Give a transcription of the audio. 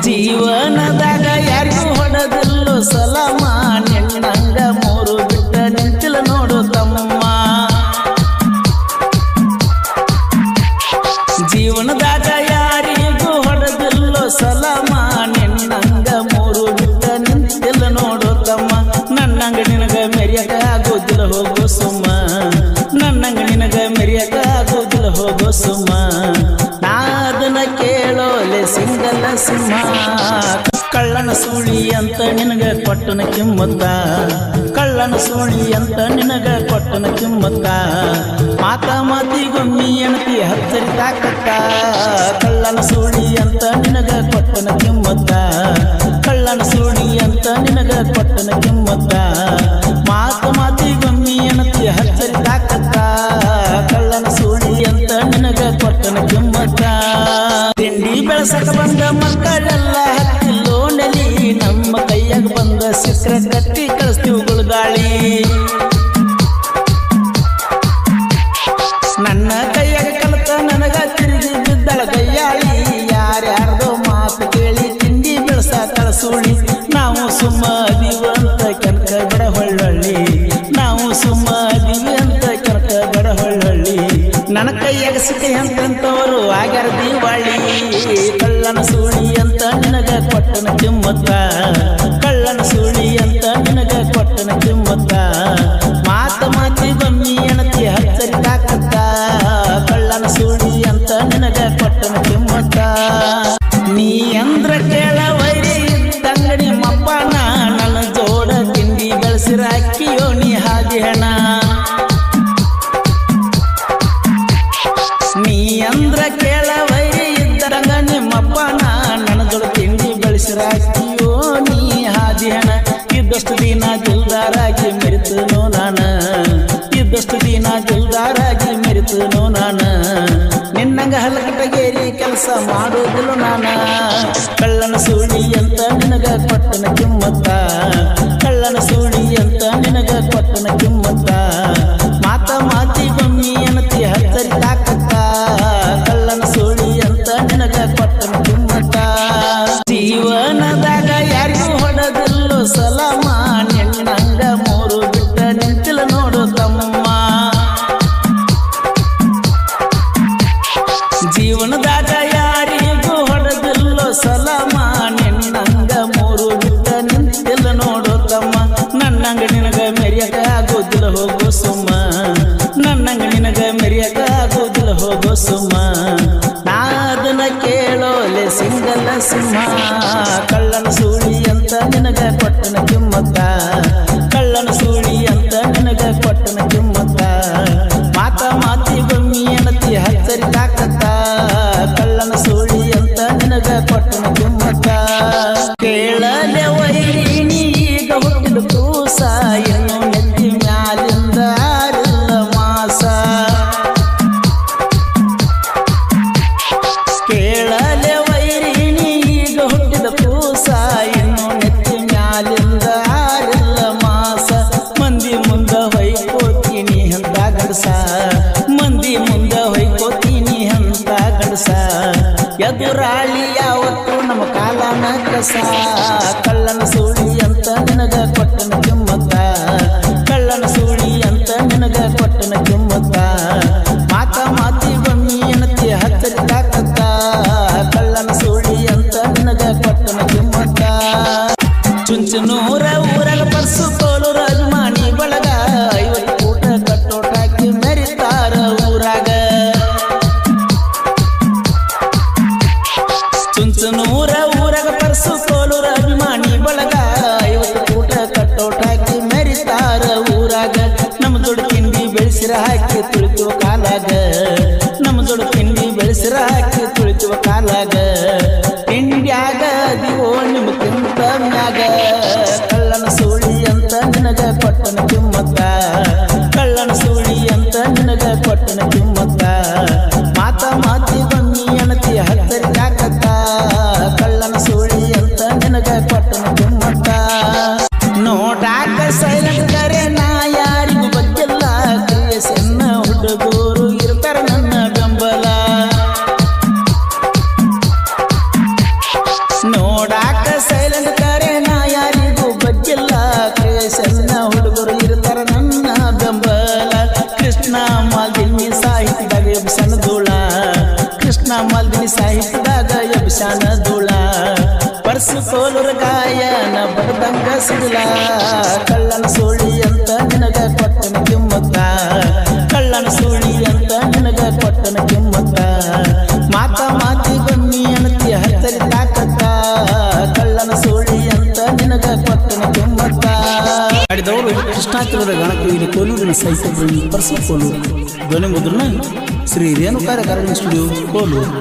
ಜೀವನದಾಗ ಯಾರಿಗೂ ಹೊಡೆದಿಲ್ಲೋ ಸಲಾಮ ನಿನ್ನಂಗ ಮೂರು ಬಿಟ್ಟ ನಿಂತಿಲ್ಲ ನೋಡು ತಮ್ಮ ಜೀವನದಾಗ ಯಾರಿಗೂ ಹೊಡೆದಿಲ್ಲೋ ಸಲಾಮ ನಿನ್ನಂಗ ಮೂರು ಬಿಟ್ಟ ನಿಂತಿಲ್ಲ ನೋಡು ತಮ್ಮ ನನ್ನಂಗ ನಿನಗ ಮೆರಿಯಕ ಆಗೋದಿಲ್ಲ ಹೋಗೋ ಸುಮ್ಮ ನನ್ನಂಗ ನಿನಗ ಮೆರಿಯಕ ಆಗೋದಿಲ್ಲ ಹೋಗೋ ಸುಮ್ಮ ನಾ ಅದನ್ನ ಕೇಳೋಲೆ ಸಿಂಗಲ ಸಿಂಹ ಕಳ್ಳನ ಸೂಳಿ ಅಂತ ನಿನಗ ಕೊಟ್ಟನ ಕಿಮ್ಮತ್ತ ಕಳ್ಳನ ಸೂಳಿ ಅಂತ ನಿನಗ ಕೊಟ್ಟನ ಕಿಮ್ಮತ್ತ ಮಾತಿಗೊಮ್ಮಿ ಎಣತಿ ಹತ್ತರಿ ತಾಕತ್ತ ಕಳ್ಳನ ಸೂಳಿ ಅಂತ ನಿನಗ ಕೊಟ್ಟನ ಕಿಮ್ಮತ್ತ ಕಳ್ಳನ ಸೂಳಿ ಅಂತ ನಿನಗ ಕೊಟ್ಟನ ಕಿಮ್ಮತ್ತ ಮಾತಿಗೊಮ್ಮಿ ಎಣತಿ ಹತ್ತರಿ ತಾಕತ್ತ ಕಳ್ಳನ ಸೂಳಿ ಅಂತ ನಿನಗ ಕೊಟ್ಟನ ಕಿಮ್ಮತ್ತ ತಿಂಡಿ ಬೆಳಸಕ ಬಂದ ಮಕ್ಕಳೆಲ್ಲ ಹತ್ತಿಲ್ಲೋ ನೆಲಿ ನಮ್ಮ ಕೈಯಾಗ ಬಂದ ಸಿಕ್ರ ಕಟ್ಟಿ ಕಳಿಸ್ತೀವಿ ಗುಳುಗಾಳಿ ನನ್ನ ಕೈಯಾಗ ಕಲತ ನನಗ ತಿರುಗಿ ಬಿದ್ದಳ ಕೈಯಾಳಿ ಯಾರ್ಯಾರ್ದೋ ಮಾತು ಕೇಳಿ ತಿಂಡಿ ಬೆಳಸ ಕಳಸೂಳಿ ನಾವು ಸುಮ್ಮ ಅದೀವಿ ಅಂತ ಕನಕ ಬಡ ಹೊಳ್ಳೊಳ್ಳಿ ನಾವು ಸುಮ್ಮ ಅದೀವಿ ಅಂತ ಕನಕ ಬಡ ಹೊಳ್ಳೊಳ್ಳಿ ನನ್ನ ಕೈಯಾಗ ಸಿಕ್ಕಿ ಅಂತಂತವರು ಆಗ್ಯಾರ ದೀವಾಳಿ ಕಳ್ಳನ ಸೂಳಿ ಅಂತ ನಿನಗ ಕೊಟ್ಟನ ಕಿಮ್ಮತ್ತ ಕಳ್ಳನ ಸೂಳಿ ಅಂತ ನಿನಗ ಕೊಟ್ಟನ ಕಿಮ್ಮತ್ತ ಮಾತಿಗೊಮ್ಮಿ ಎಣತಿ ಹತ್ತರಿ ತಾಕತ್ತ ಕಳ್ಳನ ಸೂಳಿ ಅಂತ ನಿನಗ ಕೊಟ್ಟನ ಕಿಮ್ಮತ್ತ ನೀ ಅಂದ್ರ ಕೇಳ ವೈರಿ ಇದ್ದಂಗಡಿ ಮಪ್ಪನ ನನ್ನ ಜೋಡ ತಿಂಡಿ ಬೆಳೆಸಿರ ಅಕ್ಕಿಯೋ ನೀ ಹಾಗೆ ಹಣ ನೀ ಅಂದ್ರ ಕೇಳ ವೈರಿ ಇದ್ದರಂಗ ನಿಮ್ಮಪ್ಪನ ನನ್ನ ಜೋಡ ತಿಂಡಿ ಬೆಳೆಸಿರ ಅಕ್ಕಿಯೋ ನೀ ಹಾದಿ ಹಣ ಇದ್ದಷ್ಟು ದಿನ ದಿಲ್ದಾರಾಗಿ ಮೆರಿತನೋ ನಾನ ಇದ್ದಷ್ಟು ದಿನ ದಿಲ್ದಾರಾಗಿ ಮೆರಿತನೋ ನಾನ ನಿನ್ನಂಗ ಹಲಕಟಗೇರಿ ಕೆಲಸ ಮಾಡೋದಿಲ್ಲ ನಾನ ಕಳ್ಳನ ಸೂಳಿ ಅಂತ ನಿನಗ ಕೊಟ್ಟನ ಕಿಮ್ಮತ್ತ ಕಳ್ಳನ ಸೂಳಿ ಅಂತ ನಿನಗ ಕೊಟ್ಟನ ಕಿಮ್ಮತ್ತ ಮಾತಿಗೊಮ್ಮಿ ಎಣತಿ ಹತ್ತರಿ ತಾಕತ್ತ ಕಳ್ಳನ ಸೂಳಿ ಅಂತ ನಿನಗ ಕೊಟ್ಟನ ಕಿಮ್ಮತ್ತ ಜೀವನದಾಗ ಯಾರಿಗೂ ಹೊಡೆದಿಲ್ಲೋ ಸಲಾಮ ನಿನ್ನಂಗ ಮೂರು ಬಿಟ್ಟ ನಿಂತಿಲ್ಲ ನೋಡು ತಮ್ಮ ಜೀವನದಾಗ ಯಾರಿಗೂ ಹೊಡೆದಿಲ್ಲೋ ಸಲಾಮ ನಿನ್ನಂಗ ಮೂರು ಬಿಟ್ಟ ನಿಂತಿಲ್ಲ ನೋಡು ತಮ್ಮ ನನ್ನಂಗ ನಿನಗ ಮೆರಿಯಕ ಆಗೋದಿಲ್ಲ ಹೋಗೋ ಸುಮ್ಮ ನನ್ನಂಗ ನಿನಗ ಮೆರಿಯಕ ಆಗೋದಿಲ್ಲ ಹೋಗೋ ಸುಮ್ಮ ನಾ ಅದನ್ನ ಕೇಳೋಲೆ ಸಿಂಗಲ ಸಿಂಹ ಕಳ್ಳನ ಸೂಳಿ ಅಂತ ನಿನಗ ಕೊಟ್ಟನ ಕಿಮ್ಮತ್ತ ಕಳ್ಳನ ಸೂಳಿ ಅಂತ ನಿನಗ ಕೊಟ್ಟನ ಕಿಮ್ಮತ್ತ ಮಾತಿಗೊಮ್ಮಿ ಎಣತಿ ಹತ್ತರಿ ತಾಕತ್ತ ಕಳ್ಳನ ಸೂಳಿ ಅಂತ ನಿನಗ ಕೊಟ್ಟನ ಕಿಮ್ಮತ್ತ ಕೇಳಲೆ ವೈರಿ ನೀ ಈಗ ಹುಟ್ಟಿದ ಕೂಸ ಏನು ನೆತ್ತಿ ಮ್ಯಾಲಿಂದ ಆರಿಲ್ಲ ಮಾಸ ಕೇಳಲೆ ವೈರಿ ನೀ ಈಗ ಹುಟ್ಟಿದ ಕೂಸ ಏನು ನೆತ್ತಿ ಮ್ಯಾಲಿಂದ ಆರಿಲ್ಲ ಮಾಸ ಮಂದಿ ಮುಂದ ಹೊಯ್ಕೋತೀನಿ ಅಂತ ಗಡಸ ಮಂದಿ ಮುಂದ ಹೊಯ್ಕೋತೀನಿ ಅಂತ ಗಡಸ ಎದುರಾಳಿ ಯಾವತ್ತು ನಮ್ಮ ಕಾಲನ ಕಸ ಕಳ್ಳನ ಸೂಳಿ ಅಂತ ನಿನಗ ಕೊಟ್ಟನ ಕಿಮ್ಮತ್ತ ಕಳ್ಳನ ಸೂಳಿ ಅಂತ ನಿನಗ ಕೊಟ್ಟನ ಕಿಮ್ಮತ್ತ ಮಾತಿಗೊಮ್ಮಿ ಎಣತಿ ಹತ್ತರಿ ತಾಕತ್ತ ಕಳ್ಳನ ಸೂಳಿ ಅಂತ ನಿನಗ ಕೊಟ್ಟನ ಕಿಮ್ಮತ್ತ ಚುಂಚನೂರ ಊರಾಗ ಪರ್ಸು ಕೋಲೂರ ಅಭಿಮಾನಿ ಬಳಗ 50 ಕೂಟ ಕಟ್ಟೋಟಾಕಿ ಮೆರಿತಾರ ಊರಾಗ ಚುಂಚನೂರ ಊರಾಗ ಪರ್ಸು ಕೋಲೂರ ಅಭಿಮಾನಿ ಬಳಗ 50 ಕೂಟ ಕಟ್ಟೋಟಾಕಿ ಮೆರಿತಾರ ಊರಾಗ ನಮ್ಮ ದೊಡ್ಡ ತಿಂಡಿ ಬೆಳೆಸಿರ ಹಾಕಿ ತುಳಿತುವ ಕಾಲಾಗ ನಮ್ಮ ದೊಡ್ಡ ತಿಂಡಿ ಬೆಳೆಸಿರ ಹಾಕಿ ತುಳಿತುವ ಕಾಲಾಗ ತಿಂಡ್ಯಾಗ ದಿವೋ ನಿಮ್ಮ ತಿಂತ ಮ್ಯಾಗ ಕಳ್ಳನ ಸೂಳಿ ಅಂತ ನಿನಗ ಕೊಟ್ಟನ ಕಿಮ್ಮತ್ತ ಕಳ್ಳನ ಸೂಳಿ ಅಂತ ನಿನಗ ಕೊಟ್ಟನ ಕಿಮ್ಮತ್ತ ಮಾತಿಗೊಮ್ಮಿ ಎಣತಿ ಹತ್ತರಿ ತಾಕತ್ತ ಕಳ್ಳನ ಸೂಳಿ ಅಂತ ನಿನಗ ಕೊಟ್ಟನ ಕಿಮ್ಮತ್ತ ನೋಡಾಕ ಸೈಲೆಂಟ್ ಕರೆ ನಾ ಯಾರಿಗೂ ಬಗ್ಗಿಲ್ಲ ಕ್ರಿಯೆ ಸಣ್ಣ ಹುಡುಗರು ಇರ್ತಾರ ನನ್ನ ಬೆಂಬಲ ಸಾಹಿತ್ಯದಾಗ ಎಬ್ಸಾನ ಧೂಳ ಪರ್ಸು ಕೋಲೂರ ಗಾಯನ ಬಡದಂಗ ಸಿಡಿಲ ಕಳ್ಳನ ಸೋಳಿ ಅಂತ ನಿನಗ ಕೊಟ್ಟನ ಕಿಮ್ಮತ್ತ ಕಳ್ಳನ ಸೋಳಿ ಅಂತ ನಿನಗ ಕೊಟ್ಟನ ಕಿಮ್ಮತ್ತ ಮಾತಿ ಬನ್ನಿ ಅನತಿ ಹತ್ತರಿ ತಾಕತ್ತ ಕಳ್ಳನ ಸೋಳಿ ಅಂತ ನಿನಗ ಕೊಟ್ಟನ ಕಿಮ್ಮತ್ತ ಮಾಡಿದವರು ಕೃಷ್ಣಾತಿರದ ಗಣಕವಿದ ಕೋಲೂರಿನ ಸಾಹಿತ್ಯ ಪರ್ಸು ಕೋಲೂರು ಧ್ವನಿ ಮುದ್ರಣ ಶ್ರೀ ರೇಣುಕಾರ ಕಾರಣ ಸ್ಟುಡಿಯೋ ಕೋಲೂರು.